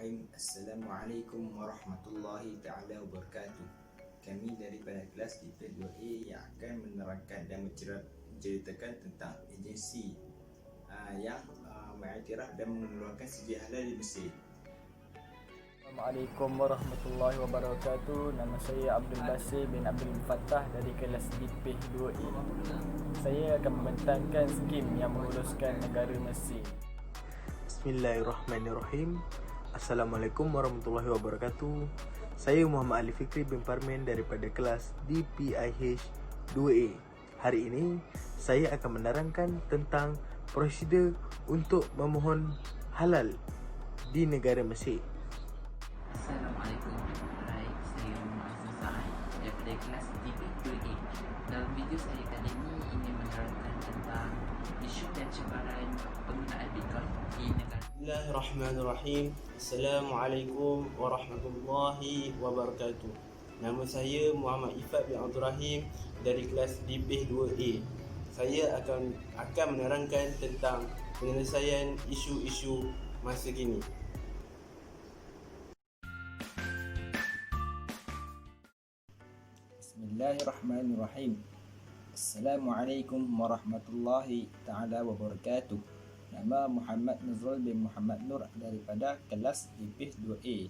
Bismillahirrahmanirrahim. Assalamualaikum warahmatullahi ta'ala wabarakatuh. Kami daripada kelas DP2A yang akan menerangkan dan menceritakan tentang agensi yang mengiktiraf dan mengeluarkan sijil halal di Mesir. Assalamualaikum warahmatullahi wabarakatuh. Nama saya Abdul Basir bin Abdul Fattah dari kelas DP2A. Saya akan membentangkan skim yang menguruskan negara Mesir. Bismillahirrahmanirrahim. Assalamualaikum warahmatullahi wabarakatuh. Saya Muhammad Ali Fikri bin Parmen daripada kelas DPIH 2A. Hari ini saya akan menerangkan tentang prosedur untuk memohon halal di negara Mesir. Assalamualaikum. Hai, saya Muhammad Azizai daripada kelas DP2A. Dalam video saya kali ini ingin menerangkan tentang isu dan cabaran penggunaan Bitcoin di negara. Bismillahirrahmanirrahim. Assalamualaikum warahmatullahi wabarakatuh. Nama saya Muhammad Ifat bin Abdul Rahim dari kelas DP2A. Saya akan menerangkan tentang penyelesaian isu-isu masa kini. Bismillahirrahmanirrahim. Assalamualaikum warahmatullahi ta'ala wabarakatuh. Nama Muhammad Nazrul bin Muhammad Nur daripada kelas DP2A.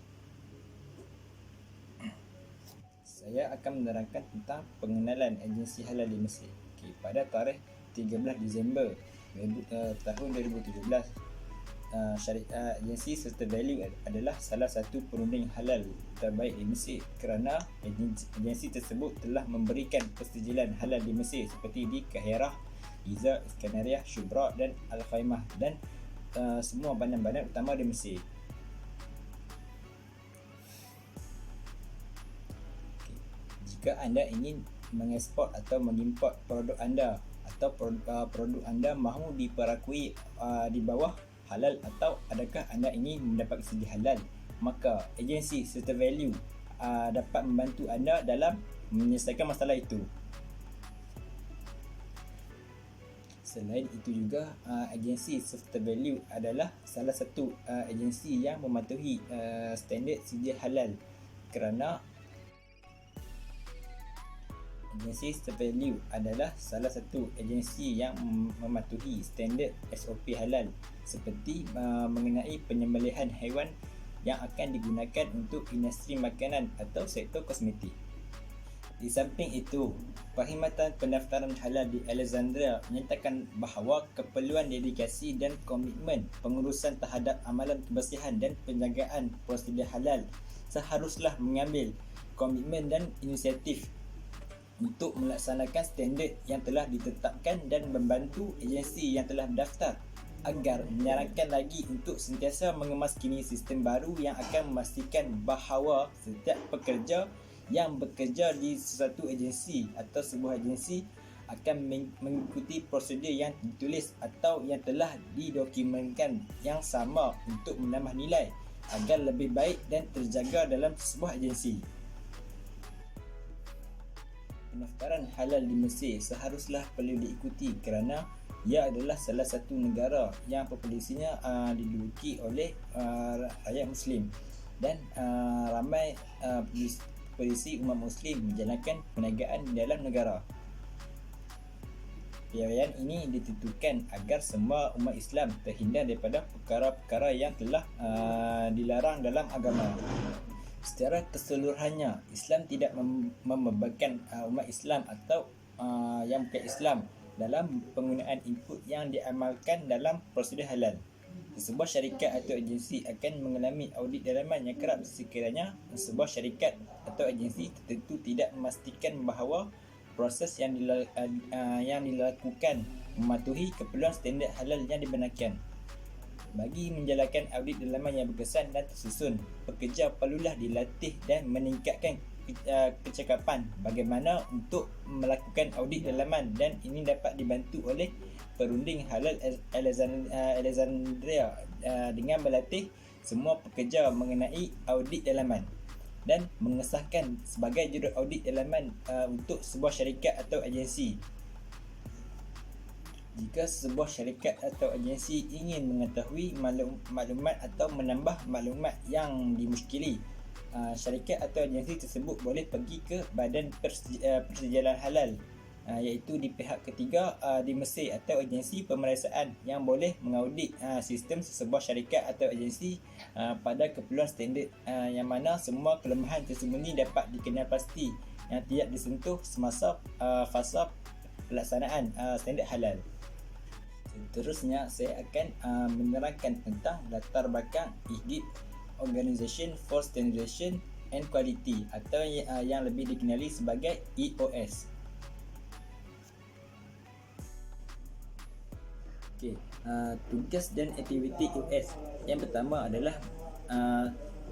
Saya akan menerangkan tentang pengenalan agensi halal di Mesir. Pada tarikh 13 Disember tahun 2017, syariah agensi serta value adalah salah satu perunding halal terbaik di Mesir kerana agensi tersebut telah memberikan persetujuan halal di Mesir seperti di Kahirah, Giza, Iskandariyah, Shubra dan Al-Khaimah dan semua bandar-bandar utama di Mesir. Jika anda ingin mengeksport atau mengimport produk anda atau produk anda mahu diperakui di bawah halal atau adakah anda ingin mendapat sijil halal, maka agensi serta value dapat membantu anda dalam menyelesaikan masalah itu. Selain itu juga, agensi serta value adalah salah satu agensi yang mematuhi standard sijil halal kerana agensi serta value adalah salah satu agensi yang mematuhi standard SOP halal seperti mengenai penyembelihan haiwan yang akan digunakan untuk industri makanan atau sektor kosmetik. Di samping itu, Perkhidmatan Pendaftaran Halal di Alexandria menyatakan bahawa keperluan dedikasi dan komitmen pengurusan terhadap amalan kebersihan dan penjagaan prosedur halal seharuslah mengambil komitmen dan inisiatif untuk melaksanakan standard yang telah ditetapkan dan membantu agensi yang telah berdaftar agar menyarankan lagi untuk sentiasa mengemaskini sistem baru yang akan memastikan bahawa setiap pekerja yang bekerja di sesuatu agensi atau sebuah agensi akan mengikuti prosedur yang ditulis atau yang telah didokumentkan yang sama untuk menambah nilai agar lebih baik dan terjaga dalam sebuah agensi. Pendaftaran halal di Mesir seharuslah perlu diikuti kerana ia adalah salah satu negara yang populasinya diduduki oleh rakyat Muslim dan ramai polisi umat Muslim menjalankan perniagaan di dalam negara. Piawaian ini ditentukan agar semua umat Islam terhindar daripada perkara-perkara yang telah dilarang dalam agama. Secara keseluruhannya, Islam tidak membebankan umat Islam atau yang bukan Islam dalam penggunaan input yang diamalkan dalam prosedur halal. Sebuah syarikat atau agensi akan mengalami audit dalaman yang kerap sekiranya sebuah syarikat atau agensi tertentu tidak memastikan bahawa proses yang dilakukan mematuhi keperluan standard halal yang dibenarkan. Bagi menjalankan audit dalaman yang berkesan dan tersusun, pekerja perlulah dilatih dan meningkatkan kecakapan bagaimana untuk melakukan audit dalaman dan ini dapat dibantu oleh perunding halal Alexandria dengan melatih semua pekerja mengenai audit dalaman dan mengesahkan sebagai jurut audit dalaman untuk sebuah syarikat atau agensi. Jika sebuah syarikat atau agensi ingin mengetahui maklumat atau menambah maklumat yang dimuskili, syarikat atau agensi tersebut boleh pergi ke Badan Persejalan Halal, iaitu di pihak ketiga di Mesir, atau agensi pemeriksaan yang boleh mengaudit sistem sebuah syarikat atau agensi pada keperluan standard, yang mana semua kelemahan tersembunyi dapat dikenal pasti yang tidak disentuh semasa fasa pelaksanaan standard halal. Seterusnya, saya akan menerangkan tentang latar belakang IHDID, Organization for Standardization and Quality, atau yang lebih dikenali sebagai EOS. Tugas dan aktiviti EOS. Yang pertama adalah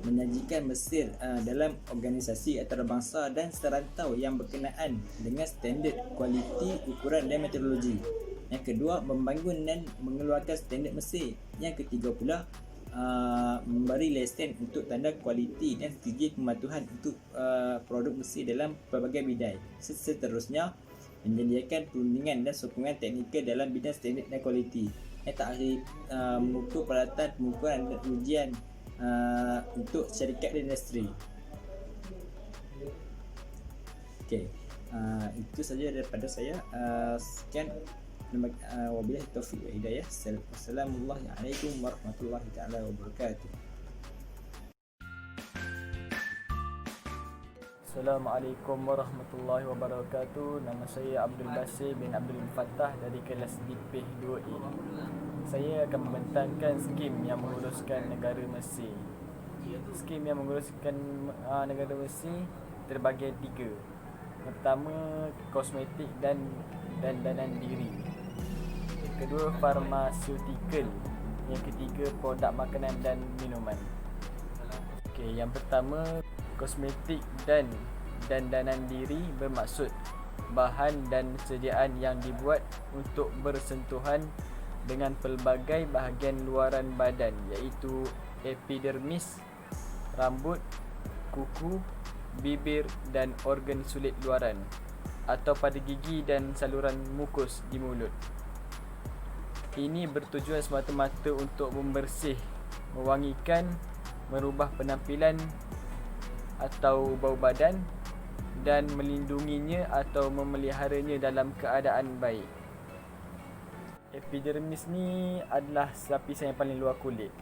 menyajikan Mesir dalam organisasi antarabangsa dan serantau yang berkenaan dengan standard, kualiti, ukuran dan metodologi. Yang kedua, membangun dan mengeluarkan standard Mesir. Yang ketiga pula, memberi lesen untuk tanda kualiti dan sijil pematuhan untuk produk Mesir dalam pelbagai bidang. Seterusnya, menyediakan perundingan dan sokongan teknikal dalam bidang standard dan kualiti. Yang terakhir, mengukur peralatan pengukuran dan ujian untuk syarikat dan industri. Itu saja daripada saya. Sekian. Wabillahi taufiq wa hidayah. Assalamualaikum warahmatullahi taala wabarakatuh. Assalamualaikum warahmatullahi wabarakatuh. Nama saya Abdul Basir bin Abdul Fattah dari kelas DIPEH 2A. Saya akan membentangkan skim yang menguruskan negara Mesir. Skim yang menguruskan negara Mesir terbagi 3. Yang pertama, kosmetik dan dandanan diri. Kedua, farmaceutical. Yang ketiga, produk makanan dan minuman. Yang pertama, kosmetik dan dandanan diri bermaksud bahan dan sediaan yang dibuat untuk bersentuhan dengan pelbagai bahagian luaran badan, iaitu epidermis, rambut, kuku, bibir dan organ sulit luaran, atau pada gigi dan saluran mukus di mulut. Ini bertujuan semata-mata untuk membersih, mewangikan, merubah penampilan atau bau badan dan melindunginya atau memeliharanya dalam keadaan baik. Epidermis ni adalah lapisan yang paling luar kulit.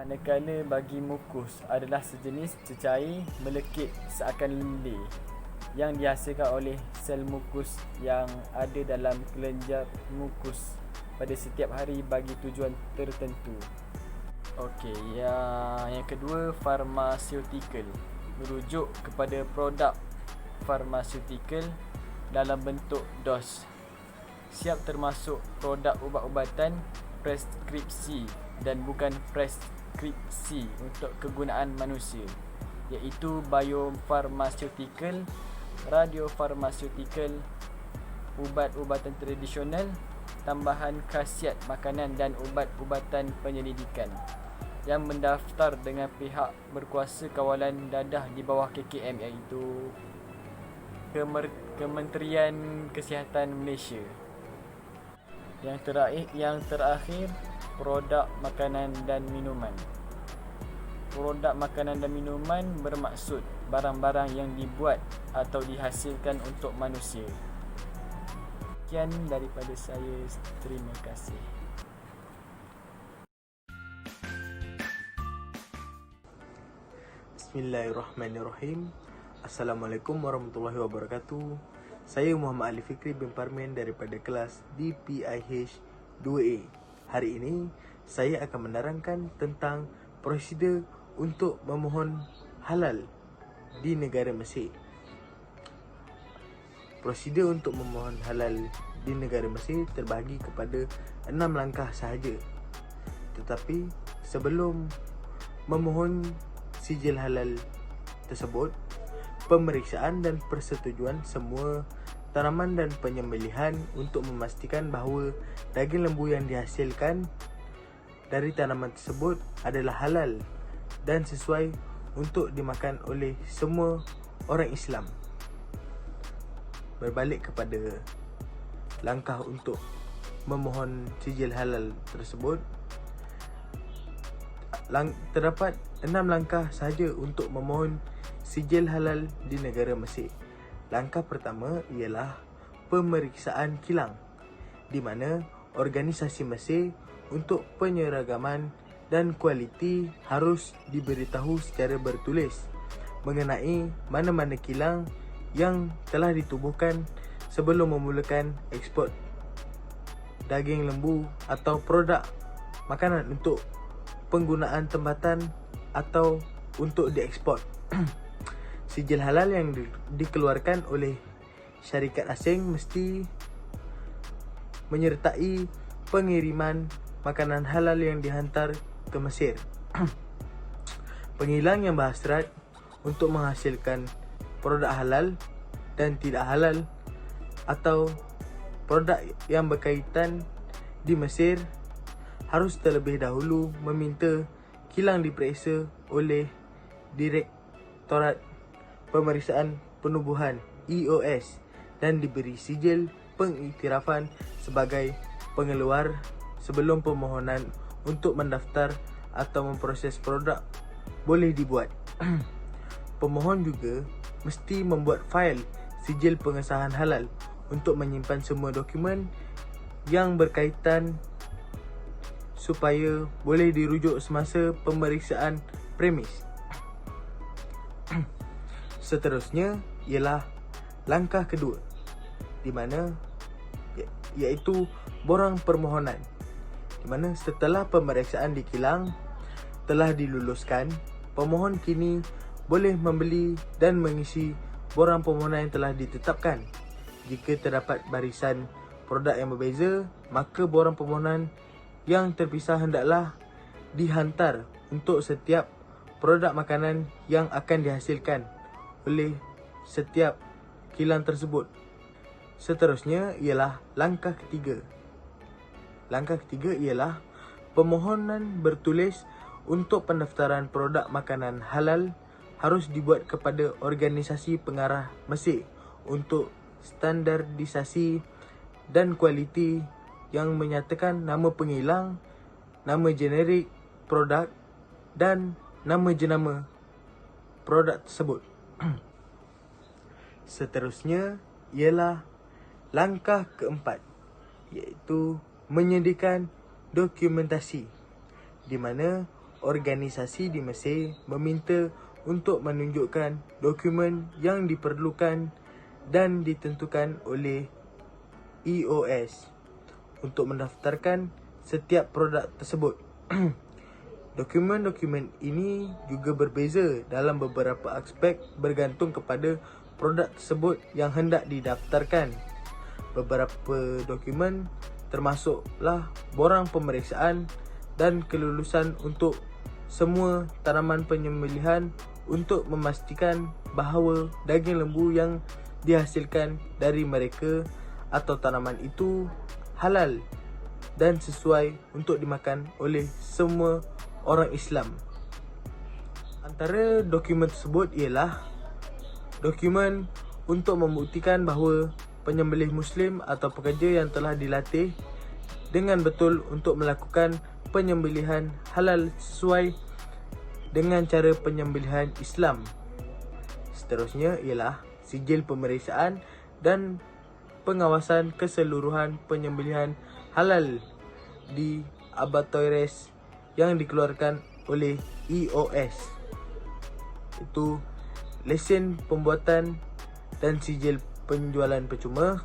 Manakala bagi mukus adalah sejenis cecair melekit seakan lendir yang dihasilkan oleh sel mukus yang ada dalam kelenjar mukus pada setiap hari bagi tujuan tertentu. Yang kedua, farmaceutical, merujuk kepada produk farmaceutical dalam bentuk dos. Siap termasuk produk ubat-ubatan preskripsi dan bukan preskripsi untuk kegunaan manusia, iaitu biofarmaceutical, radiofarmaceutical, ubat-ubatan tradisional, tambahan khasiat makanan dan ubat-ubatan penyelidikan yang mendaftar dengan pihak berkuasa kawalan dadah di bawah KKM, iaitu Kementerian Kesihatan Malaysia. Yang terakhir, produk makanan dan minuman. Produk makanan dan minuman bermaksud barang-barang yang dibuat atau dihasilkan untuk manusia. Sekian daripada saya. Terima kasih. Bismillahirrahmanirrahim. Assalamualaikum warahmatullahi wabarakatuh. Saya Muhammad Ali Fikri bin Parmen daripada kelas DPIH 2A. Hari ini saya akan menerangkan tentang prosedur untuk memohon halal di negara Mesir. Prosedur untuk memohon halal di negara Mesir terbahagi kepada 6 langkah sahaja. Tetapi sebelum memohon sijil halal tersebut, pemeriksaan dan persetujuan semua tanaman dan penyembelihan untuk memastikan bahawa daging lembu yang dihasilkan dari tanaman tersebut adalah halal dan sesuai untuk dimakan oleh semua orang Islam. Berbalik kepada langkah untuk memohon sijil halal tersebut, terdapat 6 langkah sahaja untuk memohon sijil halal di negara Mesir. Langkah pertama ialah pemeriksaan kilang, di mana organisasi Mesir untuk penyeragaman dan kualiti harus diberitahu secara bertulis mengenai mana-mana kilang yang telah ditubuhkan sebelum memulakan ekspor daging lembu atau produk makanan untuk penggunaan tempatan atau untuk diekspor. Sijil halal yang dikeluarkan oleh syarikat asing mesti menyertai pengiriman makanan halal yang dihantar ke Mesir. Pengilang yang berhasrat untuk menghasilkan produk halal dan tidak halal atau produk yang berkaitan di Mesir harus terlebih dahulu meminta kilang diperiksa oleh Direktorat Pemeriksaan Penubuhan EOS dan diberi sijil pengiktirafan sebagai pengeluar sebelum permohonan untuk mendaftar atau memproses produk boleh dibuat. Pemohon juga mesti membuat fail sijil pengesahan halal untuk menyimpan semua dokumen yang berkaitan supaya boleh dirujuk semasa pemeriksaan premis. Seterusnya ialah langkah kedua, di mana iaitu borang permohonan, di mana setelah pemeriksaan di kilang telah diluluskan, pemohon kini boleh membeli dan mengisi borang permohonan yang telah ditetapkan. Jika terdapat barisan produk yang berbeza, maka borang permohonan yang terpisah hendaklah dihantar untuk setiap produk makanan yang akan dihasilkan oleh setiap kilang tersebut. Seterusnya ialah langkah ketiga. Langkah ketiga ialah permohonan bertulis untuk pendaftaran produk makanan halal harus dibuat kepada organisasi pengarah Mesir untuk standardisasi dan kualiti yang menyatakan nama pengilang, nama generik produk dan nama jenama produk tersebut. Seterusnya ialah langkah keempat, iaitu menyediakan dokumentasi, di mana organisasi di Mesir meminta untuk menunjukkan dokumen yang diperlukan dan ditentukan oleh EOS untuk mendaftarkan setiap produk tersebut. Dokumen-dokumen ini juga berbeza dalam beberapa aspek bergantung kepada produk tersebut yang hendak didaftarkan. Beberapa dokumen termasuklah borang pemeriksaan dan kelulusan untuk semua tanaman penyembelihan untuk memastikan bahawa daging lembu yang dihasilkan dari mereka atau tanaman itu halal dan sesuai untuk dimakan oleh semua orang Islam. Antara dokumen tersebut ialah dokumen untuk membuktikan bahawa penyembelih Muslim atau pekerja yang telah dilatih dengan betul untuk melakukan penyembelihan halal sesuai dengan cara penyembelihan Islam. Seterusnya ialah sijil pemeriksaan dan pengawasan keseluruhan penyembelihan halal di abattoirs yang dikeluarkan oleh EOS. Itu lesen pembuatan dan sijil penjualan percuma.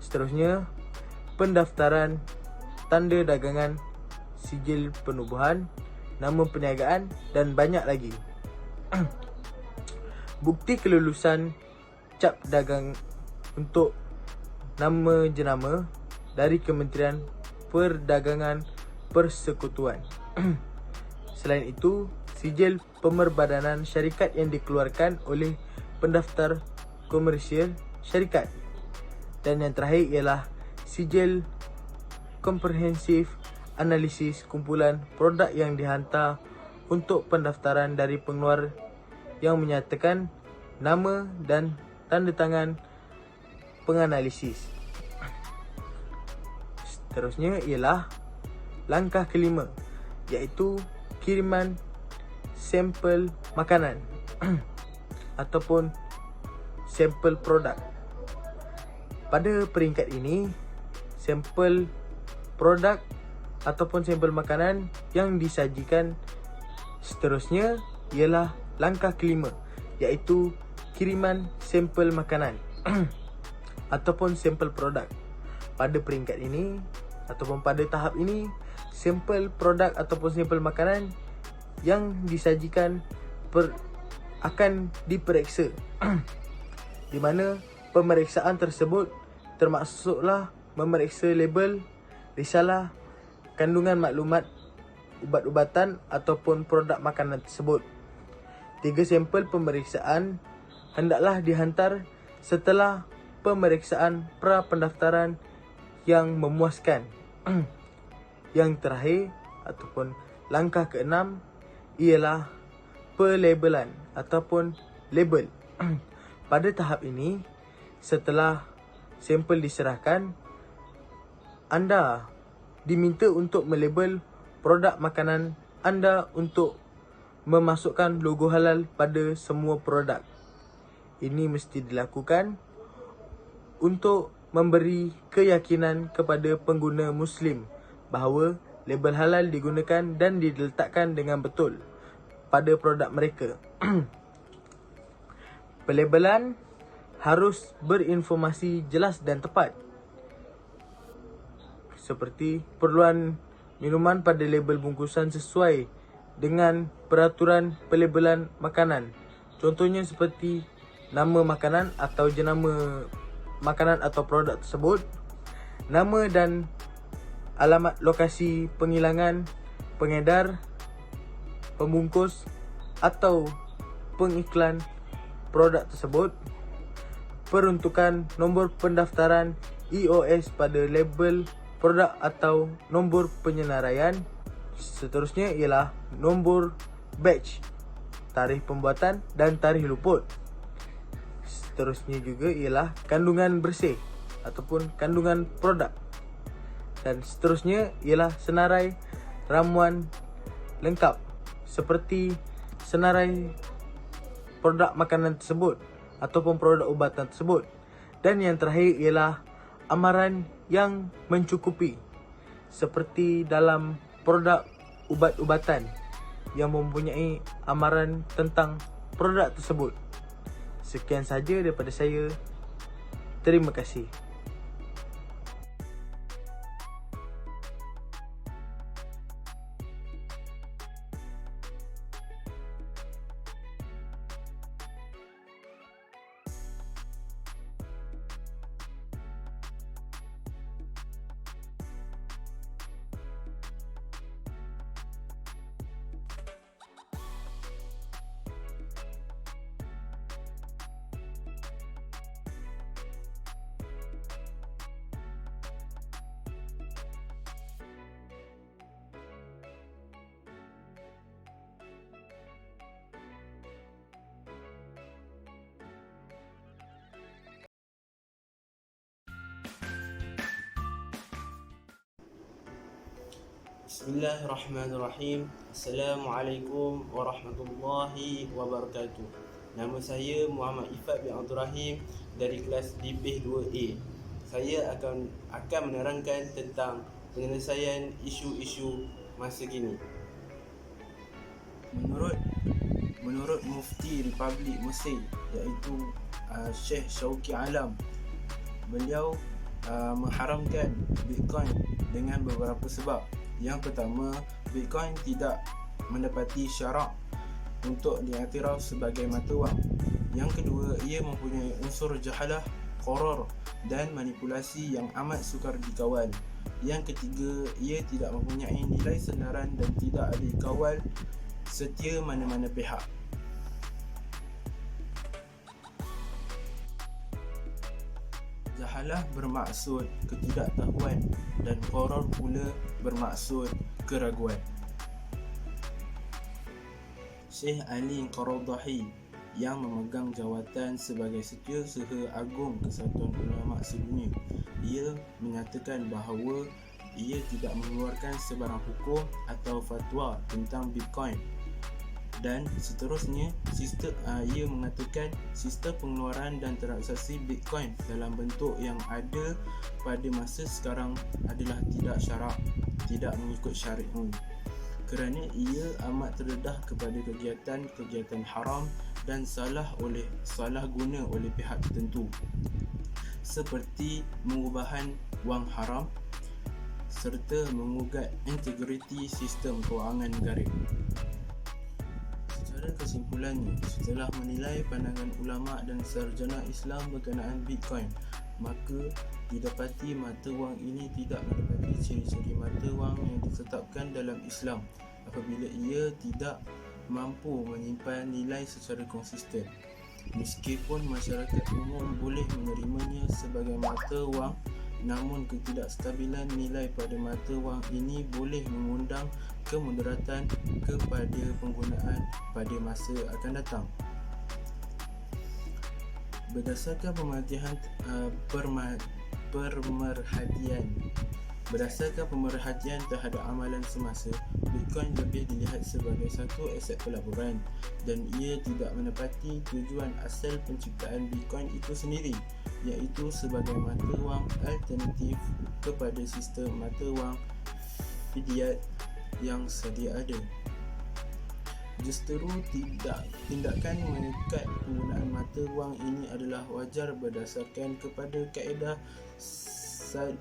Seterusnya, pendaftaran tanda dagangan, sijil penubuhan, nama perniagaan dan banyak lagi. Bukti kelulusan cap dagang untuk nama jenama dari Kementerian Perdagangan Persekutuan. Selain itu, sijil pemerbadanan syarikat yang dikeluarkan oleh pendaftar komersial syarikat. Dan yang terakhir ialah sijil komprehensif analisis kumpulan produk yang dihantar untuk pendaftaran dari pengeluar yang menyatakan nama dan tanda tangan penganalisis. Seterusnya ialah langkah kelima, iaitu kiriman sampel makanan ataupun sampel produk. Pada peringkat ini, sampel produk ataupun sampel makanan yang disajikan seterusnya ialah langkah kelima, iaitu kiriman sampel makanan ataupun sampel produk. Pada peringkat ini ataupun pada tahap ini, sampel produk ataupun sampel makanan yang disajikan akan diperiksa di mana pemeriksaan tersebut termasuklah memeriksa label, risalah, kandungan maklumat ubat-ubatan ataupun produk makanan tersebut. 3 sampel pemeriksaan hendaklah dihantar setelah pemeriksaan pra-pendaftaran yang memuaskan. Yang terakhir ataupun langkah ke-6 ialah pelabelan ataupun label. Pada tahap ini, setelah sampel diserahkan, anda diminta untuk melabel produk makanan anda untuk memasukkan logo halal pada semua produk. Ini mesti dilakukan untuk memberi keyakinan kepada pengguna Muslim bahawa label halal digunakan dan diletakkan dengan betul pada produk mereka. Pelabelan harus berinformasi jelas dan tepat, seperti perluan minuman pada label bungkusan sesuai dengan peraturan pelabelan makanan. Contohnya seperti nama makanan atau jenama makanan atau produk tersebut, nama dan alamat lokasi penghilangan, pengedar, pembungkus atau pengiklan produk tersebut, peruntukan nombor pendaftaran EOS pada label produk atau nombor penyenaraian. Seterusnya ialah nombor batch, tarikh pembuatan dan tarikh luput. Seterusnya juga ialah kandungan bersih ataupun kandungan produk. Dan seterusnya ialah senarai ramuan lengkap seperti senarai produk makanan tersebut ataupun produk ubatan tersebut. Dan yang terakhir ialah amaran yang mencukupi seperti dalam produk ubat-ubatan yang mempunyai amaran tentang produk tersebut. Sekian saja daripada saya. Terima kasih. Bismillahirrahmanirrahim. Assalamualaikum warahmatullahi wabarakatuh. Nama saya Muhammad Ifat bin Abdul Rahim dari kelas DPH 2A. Saya akan menerangkan tentang penyelesaian isu-isu masa kini. Menurut Mufti Republik Mesir, iaitu Syekh Shauki Alam, beliau mengharamkan Bitcoin dengan beberapa sebab. Yang pertama, Bitcoin tidak mendapati syarak untuk diiktiraf sebagai mata wang. Yang kedua, ia mempunyai unsur jahalah, gharar dan manipulasi yang amat sukar dikawal. Yang ketiga, ia tidak mempunyai nilai senaran dan tidak ada kawal setia mana-mana pihak. Jahalah bermaksud ketidaktahuan dan gharar pula bermaksud keraguan. Syekh Ali Qaradahi yang memegang jawatan sebagai Setiausaha Agung Kesatuan Ulama Sedunia, ia menyatakan bahawa ia tidak mengeluarkan sebarang hukum atau fatwa tentang Bitcoin. Dan seterusnya, ia mengatakan sistem pengeluaran dan transaksi Bitcoin dalam bentuk yang ada pada masa sekarang adalah tidak syarak, tidak mengikut syariat, kerana ia amat terdedah kepada kegiatan haram dan salah guna oleh pihak tertentu, seperti mengubahan wang haram serta mengugat integriti sistem kewangan negara. Secara kesimpulannya, setelah menilai pandangan ulama dan sarjana Islam berkenaan Bitcoin, maka didapati mata wang ini tidak mendapati ciri-ciri mata wang yang ditetapkan dalam Islam apabila ia tidak mampu menyimpan nilai secara konsisten. Meskipun masyarakat umum boleh menerimanya sebagai mata wang, namun ketidakstabilan nilai pada mata wang ini boleh mengundang kemudaratan kepada penggunaan pada masa akan datang. Berdasarkan pemerhatian terhadap amalan semasa, Bitcoin lebih dilihat sebagai satu aset pelaburan dan ia tidak menepati tujuan asal penciptaan Bitcoin itu sendiri, iaitu sebagai mata wang alternatif kepada sistem mata wang fiat yang sedia ada. Justeru tindakan mengikat penggunaan mata wang ini adalah wajar berdasarkan kepada kaedah Said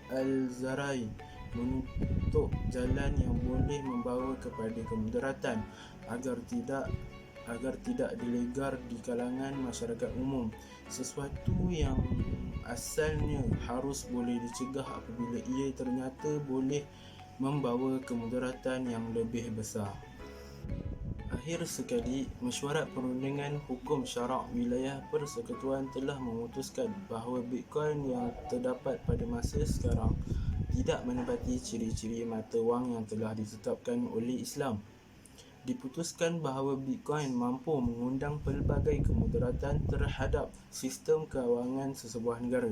Al-Zarai menutup jalan yang boleh membawa kepada kemudaratan agar tidak dilegar di kalangan masyarakat umum, sesuatu yang asalnya harus boleh dicegah apabila ia ternyata boleh membawa kemudaratan yang lebih besar. Akhir sekali, Mesyuarat Perundingan Hukum Syarak Wilayah Persekutuan telah memutuskan bahawa Bitcoin yang terdapat pada masa sekarang tidak menepati ciri-ciri mata wang yang telah ditetapkan oleh Islam. Diputuskan bahawa Bitcoin mampu mengundang pelbagai kemudaratan terhadap sistem kewangan sesebuah negara.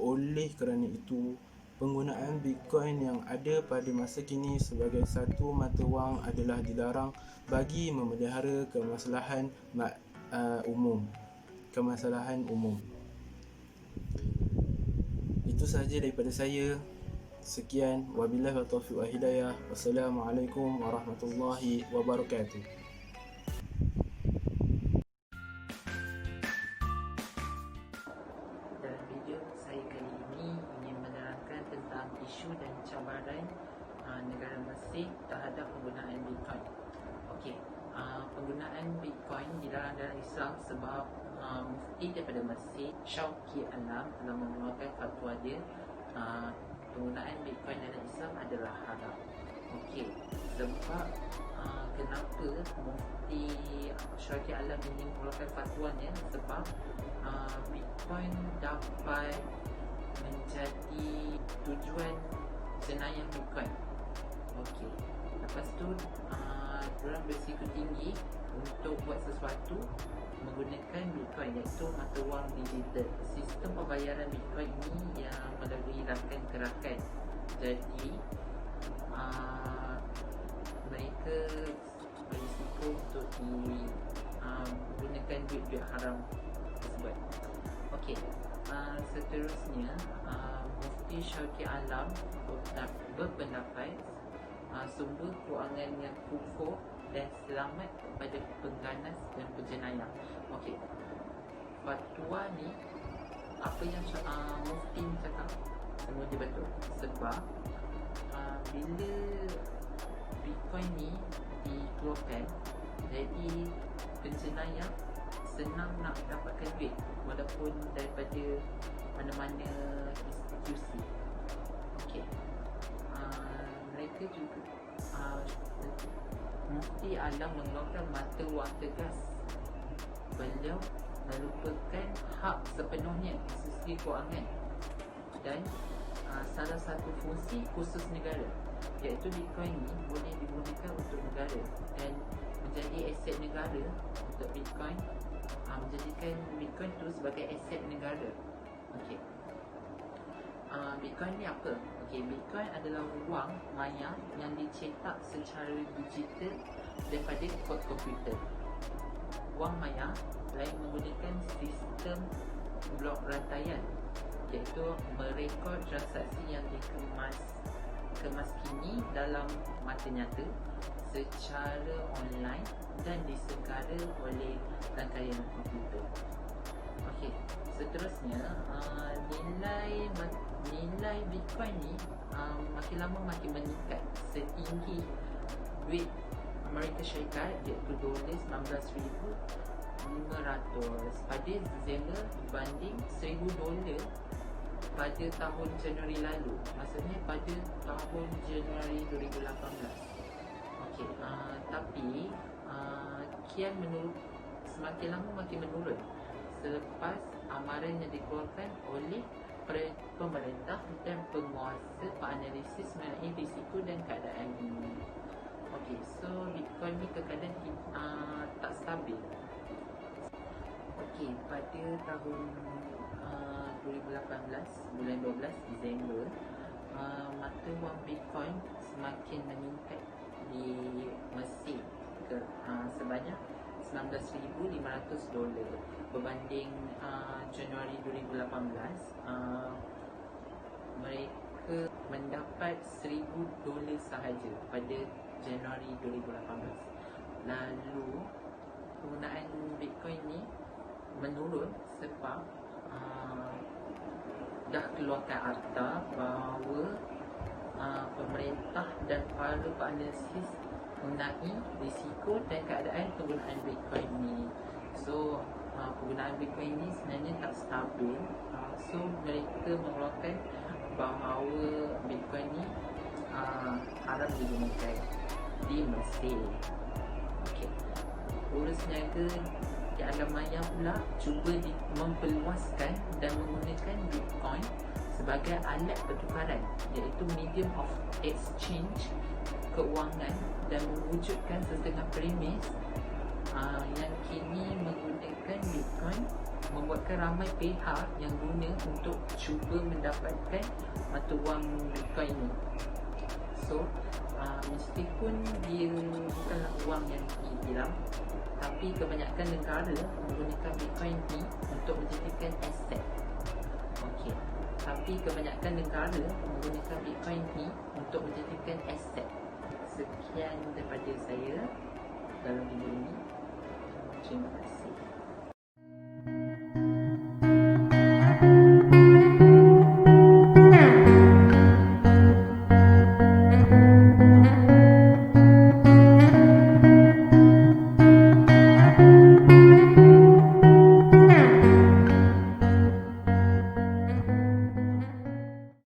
Oleh kerana itu, penggunaan Bitcoin yang ada pada masa kini sebagai satu mata wang adalah dilarang bagi memelihara kemaslahan umum. Itu sahaja daripada saya. Sekian, wabillahi taufiq wal hidayah. Wassalamualaikum warahmatullahi wabarakatuh. Dalam video saya kali ini ingin menerangkan tentang isu dan cabaran negara Mesir terhadap penggunaan Bitcoin. Okey, penggunaan Bitcoin dilarang dalam Islam sebab mufti daripada Mesir, Shawki Alam, telah mengeluarkan fatwa dia penggunaan Bitcoin dalam Islam adalah haram. Okey, sebab kenapa mufti Shawki Alam ini mengeluarkan fatwanya? Sebab Bitcoin dapat menjadi tujuan jenayah Bitcoin. Okey, lepas tu diorang berisiko tinggi untuk buat sesuatu menggunakan Bitcoin, iaitu mata wang digital. Sistem pembayaran Bitcoin ini yang melalui rakan-kerakan. Jadi mereka berisiko untuk menggunakan duit-duit haram tersebut. Okey, seterusnya Mufti Shawki Alam berpendapat sumber kewangan yang kufur dan selamat kepada pengganas dan penjenayah. Okey, fatwa ni, apa yang Mufti ni cakap semua dia betul. Sebab bila Bitcoin ni dikeluarkan, jadi penjenayah senang nak dapatkan duit walaupun daripada mana-mana institusi. Okey, mereka juga Mufti Alam mengeluarkan mata wang tegas. Beliau melupakan hak sepenuhnya institusi kewangan dan salah satu fungsi khusus negara, iaitu Bitcoin ni boleh digunakan untuk negara dan menjadi aset negara. Untuk Bitcoin, menjadikan Bitcoin tu sebagai aset negara. Okey, Bitcoin ni apa? Okey, Bitcoin adalah wang maya yang dicetak secara digital daripada kod komputer. Wang maya lain menggunakan sistem blok rantaian, iaitu merekod transaksi yang kini dalam masa nyata secara online dan disegara oleh rangkaian komputer. Okey, seterusnya nilai Bitcoin ni makin lama makin meningkat setinggi duit Amerika Syarikat, iaitu $19,500 pada Disember berbanding $1,000 pada tahun Januari lalu. Maksudnya pada tahun Januari 2018. Okey, tapi kian semakin lama makin menurun selepas amaran yang dikeluarkan oleh pemerintah dan penguasa penganalisis mengenai risiko dan keadaan ini. Okey, so Bitcoin ni kadang-kadang tak stabil. Okey, pada tahun 2018 bulan 12 Disember, mata wang Bitcoin semakin meningkat di Mesir sebanyak $19,500 berbanding Januari 2018. Mereka mendapat $1,000 sahaja pada Januari 2018. Lalu penggunaan Bitcoin ni menurun sebab dah keluarkan akta bahawa pemerintah dan para penganalisis mengenai risiko dan keadaan penggunaan Bitcoin ni. So penggunaan Bitcoin ni sebenarnya tak stabil. So mereka mengeluarkan bahawa Bitcoin ni haram digunakan di Mesir. Okey, urus niaga di alam maya pula cuba memperluaskan dan menggunakan Bitcoin sebagai alat pertukaran, iaitu medium of exchange keuangan, dan mewujudkan setengah premis yang kini menggunakan Bitcoin membuatkan ramai pihak yang guna untuk cuba mendapatkan mata wang Bitcoin ni. So meskipun dia bukanlah wang yang hilang, tapi kebanyakan negara menggunakan Bitcoin ni untuk menjadikan aset. Okey, tapi kebanyakan negara menggunakan Bitcoin ni untuk menjadikan aset. Sekian daripada saya dalam video ini. Terima kasih.